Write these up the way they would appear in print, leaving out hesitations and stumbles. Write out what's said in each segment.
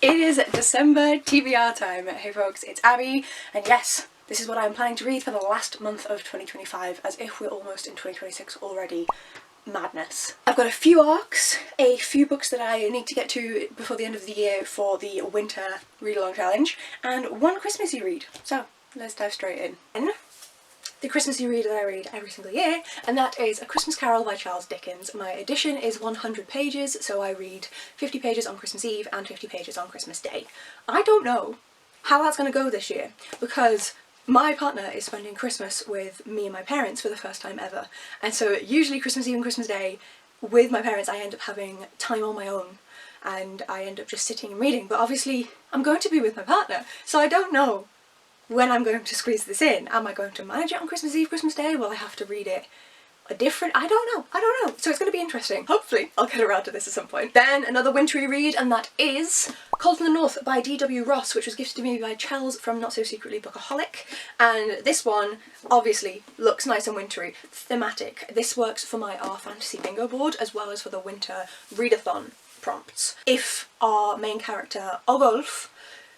It is December TBR time. Hey folks, it's Abby, and yes, this is what I'm planning to read for the last month of 2025, as if we're almost in 2026 already. Madness. I've got a few arcs, a few books that I need to get to before the end of the year for the winter read-along challenge, and one Christmassy read. So, let's dive straight in. And the Christmassy read that I read every single year, and that is A Christmas Carol by Charles Dickens. My edition is 100 pages, so I read 50 pages on Christmas Eve and 50 pages on Christmas Day. I don't know how that's going to go this year, because my partner is spending Christmas with me and my parents for the first time ever, and so usually Christmas Eve and Christmas Day with my parents I end up having time on my own, and I end up just sitting and reading, but obviously I'm going to be with my partner, so I don't know when I'm going to squeeze this in. Am I going to manage it on Christmas Eve, Christmas Day? Will I have to read it a different... I don't know. So it's going to be interesting. Hopefully I'll get around to this at some point. Then another wintry read, and that is Cold from the North by D.W. Ross, which was gifted to me by Charles from Not So Secretly Bookaholic. And this one obviously looks nice and wintry, thematic. This works for my R Fantasy bingo board as well as for the winter readathon prompts. If our main character, Ogulf,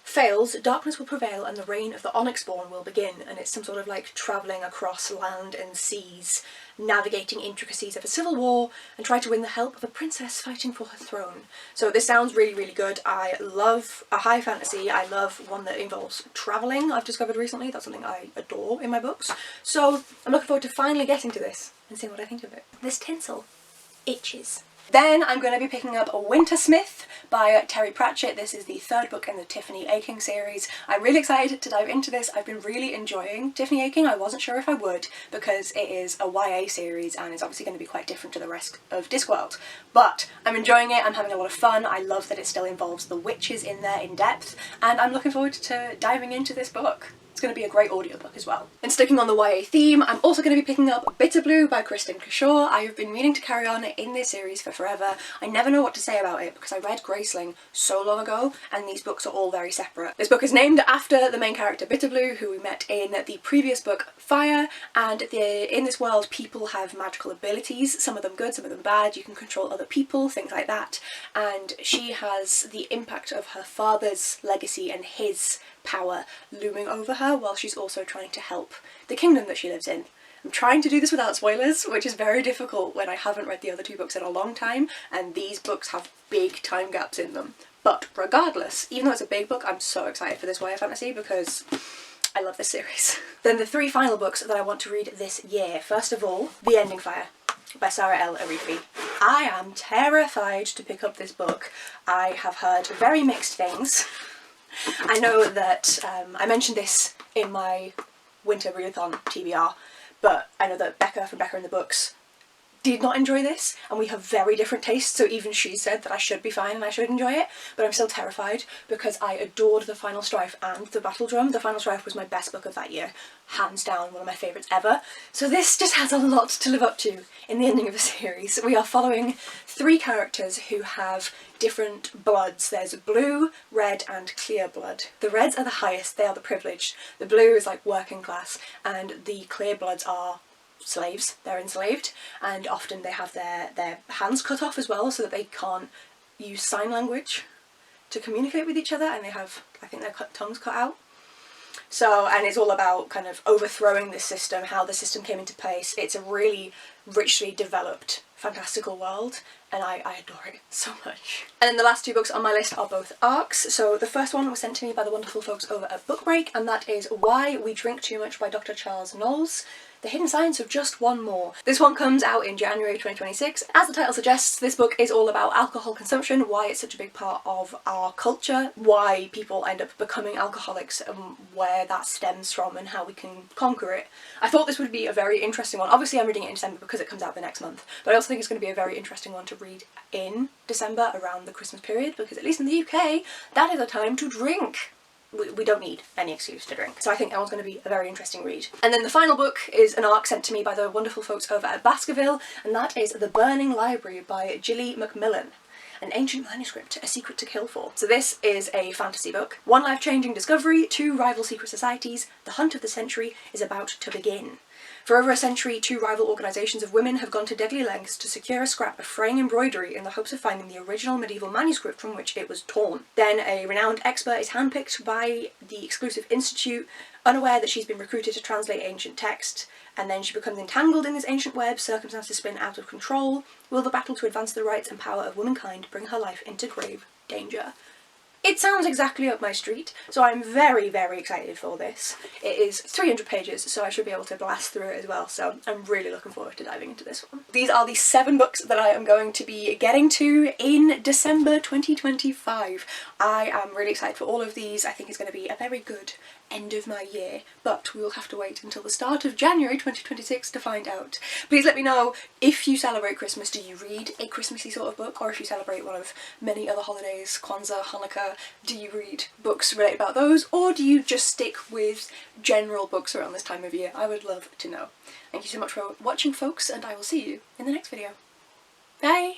fails, darkness will prevail and the reign of the Onyxborn will begin, and it's some sort of like travelling across land and seas, navigating intricacies of a civil war and try to win the help of a princess fighting for her throne. So this sounds really, really good. I love a high fantasy. I love one that involves travelling. I've discovered recently that's something I adore in my books. So I'm looking forward to finally getting to this and seeing what I think of it. This tinsel itches. Then I'm going to be picking up Wintersmith by Terry Pratchett. This is the third book in the Tiffany Aching series. I'm really excited to dive into this. I've been really enjoying Tiffany Aching. I wasn't sure if I would because it is a YA series and it's obviously going to be quite different to the rest of Discworld. But I'm enjoying it, I'm having a lot of fun. I love that it still involves the witches in there in depth, and I'm looking forward to diving into this book. It's going to be a great audiobook as well. And sticking on the YA theme, I'm also going to be picking up Bitterblue by Kristin Cashore. I have been meaning to carry on in this series for forever. I never know what to say about it because I read Graceling so long ago and these books are all very separate. This book is named after the main character Bitterblue, who we met in the previous book Fire, and in this world people have magical abilities, some of them good, some of them bad. You can control other people, things like that, and she has the impact of her father's legacy and his power looming over her while she's also trying to help the kingdom that she lives in. I'm trying to do this without spoilers, which is very difficult when I haven't read the other two books in a long time, and these books have big time gaps in them. But regardless, even though it's a big book, I'm so excited for this YA fantasy because I love this series. Then the three final books that I want to read this year. First of all, The Ending Fire by Saara El-Arifi. I am terrified to pick up this book. I have heard very mixed things. I know that I mentioned this in my winter readathon TBR, but I know that Becca from Becca in the Books did not enjoy this, and we have very different tastes, so even she said that I should be fine and I should enjoy it, but I'm still terrified because I adored The Final Strife and The Battle Drum. The Final Strife was my best book of that year, hands down one of my favourites ever, so this just has a lot to live up to in the ending of the series. We are following three characters who have different bloods. There's blue, red and clear blood. The reds are the highest, they are the privileged. The blue is like working class, and the clear bloods are slaves, they're enslaved, and often they have their hands cut off as well so that they can't use sign language to communicate with each other, and they have, I think, their tongues cut out. So, and it's all about kind of overthrowing this system, how the system came into place. It's a really richly developed fantastical world, and I adore it so much. And then the last two books on my list are both arcs. So the first one was sent to me by the wonderful folks over at Book Break, and that is Why We Drink Too Much by Dr. Charles Knowles. The Hidden Science of Just One More. This one comes out in January 2026. As the title suggests, this book is all about alcohol consumption, why it's such a big part of our culture, why people end up becoming alcoholics and where that stems from and how we can conquer it. I thought this would be a very interesting one. Obviously I'm reading it in December because it comes out the next month, but I also think it's going to be a very interesting one to read in December around the Christmas period, because at least in the UK, that is a time to drink. We don't need any excuse to drink. So I think that one's going to be a very interesting read. And then the final book is an arc sent to me by the wonderful folks over at Baskerville, and that is The Burning Library by Gilly MacMillan. An ancient manuscript, a secret to kill for. So this is a fantasy book. One life-changing discovery, two rival secret societies, the hunt of the century is about to begin. For over a century, two rival organisations of women have gone to deadly lengths to secure a scrap of fraying embroidery in the hopes of finding the original medieval manuscript from which it was torn. Then a renowned expert is handpicked by the exclusive institute, unaware that she's been recruited to translate ancient text, and then she becomes entangled in this ancient web, circumstances spin out of control. Will the battle to advance the rights and power of womankind bring her life into grave danger? It sounds exactly up my street, so I'm very, very excited for this. It is 300 pages, so I should be able to blast through it as well, so I'm really looking forward to diving into this one. These are the 7 books that I am going to be getting to in December 2025. I am really excited for all of these. I think it's going to be a very good end of my year, but we will have to wait until the start of January 2026 to find out. Please let me know if you celebrate Christmas. Do you read a Christmassy sort of book, or if you celebrate one of many other holidays, Kwanzaa, Hanukkah, do you read books related about those, or do you just stick with general books around this time of year? I would love to know. Thank you so much for watching, folks, and I will see you in the next video. Bye!